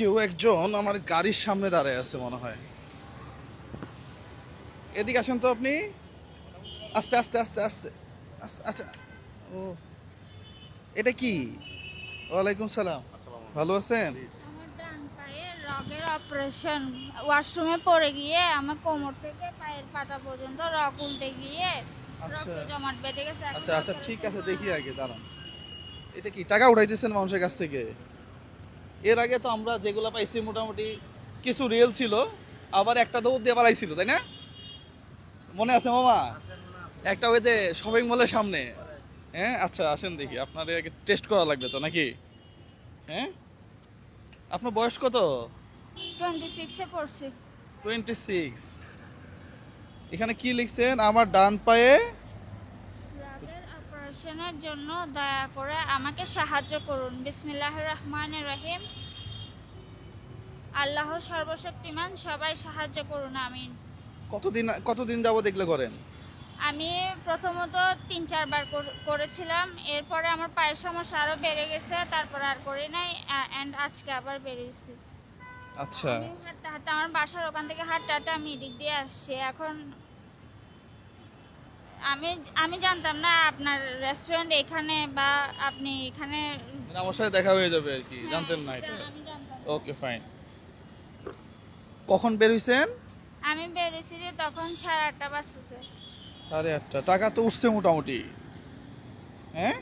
কেউ একজন আমার গাড়ির সামনে দাঁড়ায় আছে মনে হয়। এদিকে আসেন তো আপনি। আস্তে আস্তে আস্তে আস্তে আস্তে। আচ্ছা, ও এটা কি? ওয়ালাইকুম সালাম। ভালো আছেন? আমার ডান পায়ের রগের অপারেশন, ওয়াশরুমে পড়ে গিয়ে আমার কোমর থেকে পায়ের পাতা পর্যন্ত রগ উল্টে গিয়ে আচ্ছা রক্ত জমাট বেঁধে গেছে। এখন আচ্ছা আচ্ছা, ঠিক অপারেশন আছে, দেখি করা। আগে দাঁড়ান। এটা কি টাকা উঠাইতেছেন মানুষের কাছ থেকে? এর আগে তো আমরা যেগুলো পাইছি মোটামুটি কিছু রিয়েল ছিল, আবার একটা দৌড় দিয়ে পালাইছিল, তাই না? মনে আছে মামা? একটা ওই যে শপিং মলের সামনে। হ্যাঁ, আচ্ছা আসেন দেখি, আপনার টেস্ট করা লাগবে তো নাকি? হ্যাঁ, আপনার বয়স কত? 26-এ পড়ছি। 26। এখানে কি লিখছেন? আমার ডান পায়ে। রগের অপারেশনের জন্য দয়া করে আমাকে সাহায্য করুন। বিসমিল্লাহির রহমানির রহিম। আল্লাহ সর্বশক্তিমান, সবাই সাহায্য করুন, আমিন। কতদিন যাবত এগুলো করেন? আমি প্রথমত 3-4 বার করেছিলাম, এরপরে আমার পায়ের সমস্যা আরও বেড়ে গেছে, তারপর আর করি নাই, অ্যান্ড আজকে আবার বেড়েছি। আচ্ছা আমি হাঁটতে হাঁটতে আমার বাসার ওখান থেকে হাঁটতে হাঁটতে আমি এদিক দিয়ে আসছি। এখন আমি আমি জানতাম না আপনার রেস্টুরেন্ট এখানে, বা আপনি এখানে। মানে আমার সাথে দেখা হয়ে যাবে আর কি, হ্যাঁ, জানতেন না এটা? আমি জানতাম না। Okay fine. কখন বের হইছেন? আমি বেরিয়েছি যে তখন 8:30 বাজতেছে। 8:30। টাকা তো উঠছে মোটামুটি। হ্যাঁ,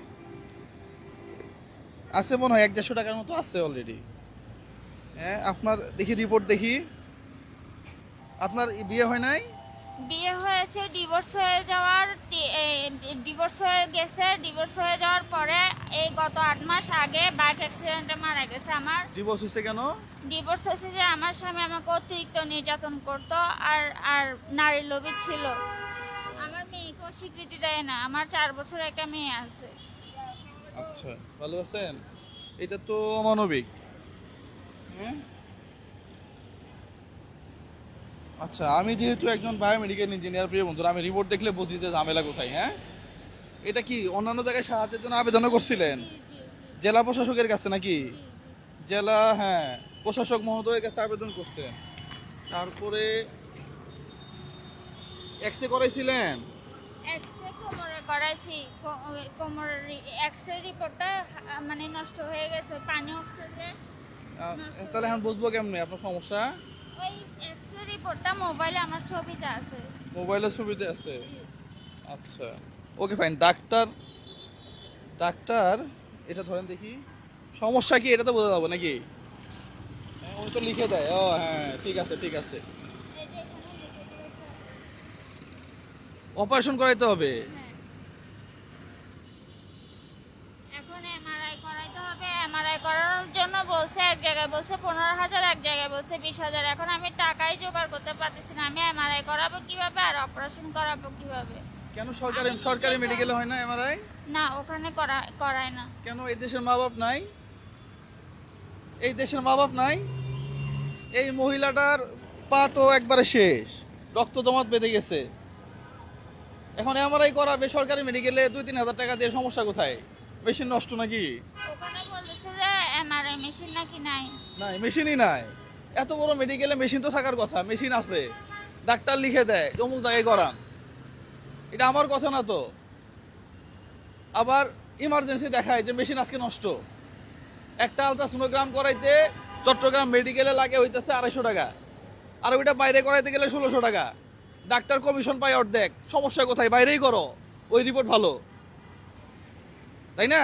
আছে মনে হয় 1-150 টাকার মতো আছে অলরেডি। হ্যাঁ, আপনার দেখি রিপোর্ট দেখি। আপনার বিয়ে হয় নাই? বিয়ে হয়েছে, ডিভোর্স হয়ে গেছে। ডিভোর্স হয়ে যাওয়ার পরে এই গত 8 মাস আগে বাইক অ্যাক্সিডেন্টে মারা গেছে আমার। ডিভোর্স হয়েছে কেন? ডিভোর্স হয়েছে যে আমার স্বামী আমাকে অতিরিক্ত নির্যাতন করতো, আর আর নারী লোভী ছিল। আমার মেয়েকেও স্বীকৃতি দেয় না। আমার 4 বছর একটা মেয়ে আছে। আচ্ছা, ভালো আছেন? এটা তো অমানবিক। হ্যাঁ, আচ্ছা, আমি যেহেতু একজন বায়োমেডিক্যাল ইঞ্জিনিয়ার, প্রিয় বন্ধুরা, আমি রিপোর্ট দেখলে বুঝি যে ঝামেলা কোথায়। হ্যাঁ, এটা কি অন্যান্য জায়গায় সাহায্যের জন্য আবেদনও করছিলেন? জি জি জেলা প্রশাসকের কাছে নাকি? জি জি। জেলা, হ্যাঁ, প্রশাসক মহোদয়ের কাছে আবেদন করছেন। তারপরে এক্সরে করাইছিলেন? এক্সরে কোমরে করাইছি। কোমরের এক্সরে রিপোর্টটা মানে নষ্ট হয়ে গেছে, পানি উঠছে যে নষ্ট তাহলে হয়ে এখন গেছে। বুঝবো কেমনে আপনার সমস্যা? ওই এক্সরে রিপোর্টটা মোবাইলে আমার ছবিতে আছে। মোবাইলের সুবিধা আছে? জি। আচ্ছা, ওকে ফাইন। ডাক্তার, ডাক্তার, এটা ধরেন দেখি, সমস্যা কি এটা তো বোঝা যাবে নাকি? হ্যাঁ, উনি তো লিখে দেয়। ও হ্যাঁ, ঠিক আছে ঠিক আছে। এই যে এখানে লিখে দিয়েছে। অপারেশন করাইতে হবে? হ্যাঁ, এখন এমআরআই করাইতে হবে। এমআরআই করানোর জন্য বলছে, এক জায়গায় বলছে 15,000, এক জায়গায় বলছে 20,000। এখন আমি টাকাই জোগাড় করতে পারতেছি না। আমি এমআরআই করাবো কিভাবে আর অপারেশন করাবো কিভাবে? কেন সরকারি সরকারি মেডিকেলে হয় না এমআরআই? না, ওখানে করায় না। কেন, এই দেশের মা বাপ নাই? এই দেশের মা বাপ নাই? এই মহিলাটার পা তো একবারে শেষ, রক্ত জমাট বেঁধে গেছে। এখন এমআরআই করাবে সরকারি মেডিকেলে 2-3 হাজার টাকা দিয়ে, সমস্যা কোথায়? মেশিন নষ্ট নাকি? ওখানে বলতেছে যে এমআরআই মেশিন নাকি নাই। নাই, মেশিনই নাই। এত বড় মেডিকেলে মেশিন তো থাকার কথা, মেশিন আছে। ডাক্তার লিখে দেয় অমুক জায়গায় করান, এটা আমার কথা না তো। আবার ইমার্জেন্সি দেখায় যে মেশিন আজকে নষ্ট। একটা আলট্রাসোনোগ্রাম করাইতে চট্টগ্রাম মেডিকেলে লাগে হইতেছে 250 টাকা, আর ওইটা বাইরে করাইতে গেলে 1600 টাকা। ডাক্তার কমিশন পায় অর্ধেক। সমস্যা কোথায়? বাইরেই করো, ওই রিপোর্ট ভালো, তাই না?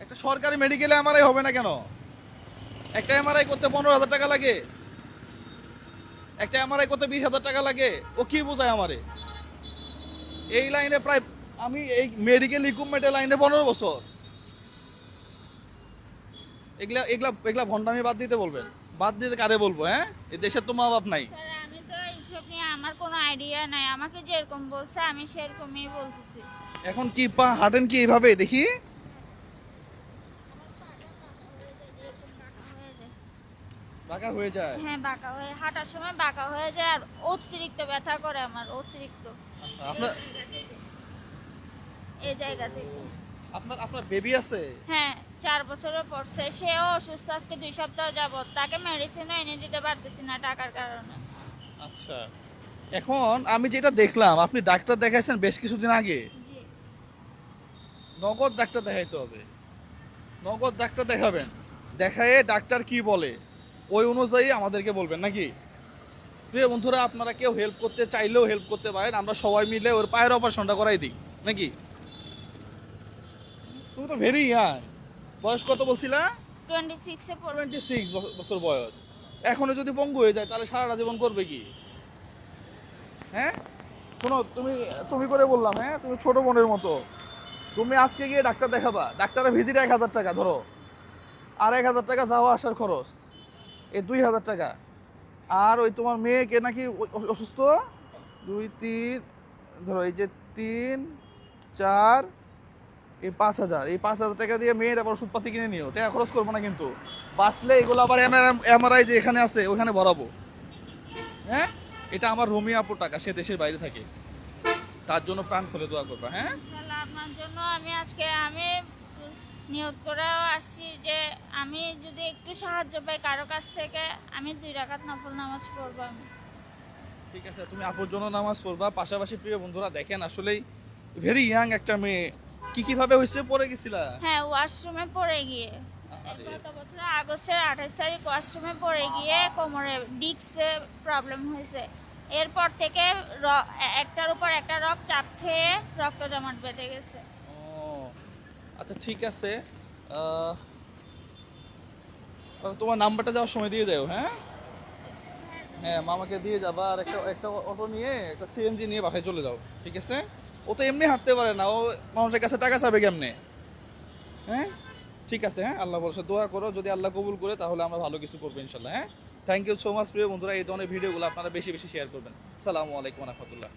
একটা সরকারি মেডিকেলে এমআরআই হবে না কেন? একটা এমআরআই করতে 15,000 টাকা লাগে, একটা এমআরআই করতে 20,000 টাকা লাগে। ও কি বোঝায় আমারে? এই লাইনে প্রায়, আমি এই মেডিকেল ইকুইপমেন্টের লাইনে 15 বছর। এগুলা এগুলা এগুলা ভণ্ডামি বাদ দিতে বলবেন। বাদ দিতে কারে বলবো? হ্যাঁ, এই দেশের তো মা বাপ নাই। স্যার, আমি তো এইসব নিয়ে আমার কোনো আইডিয়া নাই। আমাকে যেরকম বলছে আমি সেরকমই বলতেছি। এখন কি পা হাঁটেন কি এইভাবে দেখি? আমার পাটা বাঁকা হয়ে যায়, এরকম বাঁকা হয়ে যায়। বাঁকা হয়ে যায়? হ্যাঁ, বাঁকা হয়ে, হাঁটার সময় বাঁকা হয়ে যায়, আর অতিরিক্ত ব্যথা করে আমার, অতিরিক্ত। আপনার এই জায়গা থেকে। আপনার আপনার বেবি আছে? হ্যাঁ, 4 বছরে পড়ছে, সেও অসুস্থ আজকে 2 সপ্তাহ যাবত, তাকে মেডিসিনও এনে দিতে পারতেছি না টাকার কারণে। আচ্ছা, এখন আমি যেটা দেখলাম আপনি ডাক্তার দেখাইছেন বেশ কিছুদিন আগে, জি। নগদ ডাক্তার দেখাইতে হবে, নগদ ডাক্তার দেখাবেন, দেখায়ে ডাক্তার কি বলে ওই অনুযায়ী আমাদেরকে বলবেন নাকি? প্রিয় বন্ধুরা, আপনারা কেউ হেল্প করতে চাইলেও হেল্প করতে পারেন, আমরা সবাই মিলে ওর পায়ের অপারেশনটা করাই দিই নাকি? তুমি তো ভেরি ইয়াং, বয়স কত বলছিলা? 26-এ পড়ছে। 26 বছর বয়স, এখনো যদি পঙ্গু হয়ে যায় তাহলে সারাটা জীবন করবে কি? হ্যাঁ, শোনো, তুমি তুমি করে বললাম, হ্যাঁ তুমি ছোট বোনের মতো, তুমি আজকে গিয়ে ডাক্তার দেখাবা, ডাক্তারের ভিজিট 1000 টাকা ধরো, আর 1000 টাকা যাওয়া আসার খরচ, এই 2000 টাকা। আর ওই তোমার মেয়েকে নাকি অসুস্থ, 2 3 ধরো, এই যে 3 4, এই 5000, এই 5000 টাকা দিয়ে মেয়ের আবার ওষুধপাতি কিনে নিও, টাকা খরচ করবো না কিন্তু, বাঁচলে এগুলো আবার এমআরআই যে এখানে আছে ওখানে ভরাবো। হ্যাঁ, এটা আমার রুমি আপুর টাকা, সে দেশের বাইরে থাকে, তার জন্য প্রাণ খুলে দোয়া করবা। হ্যাঁ, ইনশাআল্লাহ আপনার জন্য আমি আজকে নিয়ত করেও আসছি যে আমি যদি একটু সাহায্য পাই কারো কাছ থেকে, আমি 2 রাকাত নফল নামাজ পড়বো আমি। ঠিক আছে, তুমি আপুর জন্য নামাজ পড়বা, পাশাপাশি প্রিয় বন্ধুরা দেখেন আসলেই ভেরি ইয়াং একটা মেয়ে, কিভাবে হয়েছে, পড়ে গেছিলা? হ্যাঁ, ওয়াশরুমে পড়ে গিয়ে, আরে, গত বছর আগস্টের 28 তারিখ ওয়াশরুমে পড়ে গিয়ে কোমরে ডিস্কে প্রবলেম হয়েছে। এরপর থেকে একটার উপর একটা রক চাপ খেয়ে রক্ত জমাট বেঁধে গেছে। ও আচ্ছা, ঠিক আছে, তাহলে তোমার নাম্বারটা যাওয়ার সময় দিয়ে যাও। হ্যাঁ, হ্যাঁ মামাকে দিয়ে যাবা, আর একটা একটা অটো নিয়ে, একটা সিএনজি নিয়ে বাসায় চলে যাও, ঠিক আছে? ও তো এমনি হাঁটতে পারে না, ও মানুষের কাছে টাকা চাবে কেমনে? হ্যাঁ, ঠিক আছে, হ্যাঁ আল্লাহ ভরসা দোয়া করো, যদি আল্লাহ কবুল করে তাহলে আমরা ভালো কিছু করবো ইনশাল্লাহ। হ্যাঁ, থ্যাংক ইউ সো মাচ প্রিয় বন্ধুরা, এই ধরনের ভিডিওগুলো আপনারা বেশি বেশি শেয়ার করবেন। আসসালামু আলাইকুম ওয়া রাহমাতুল্লাহ।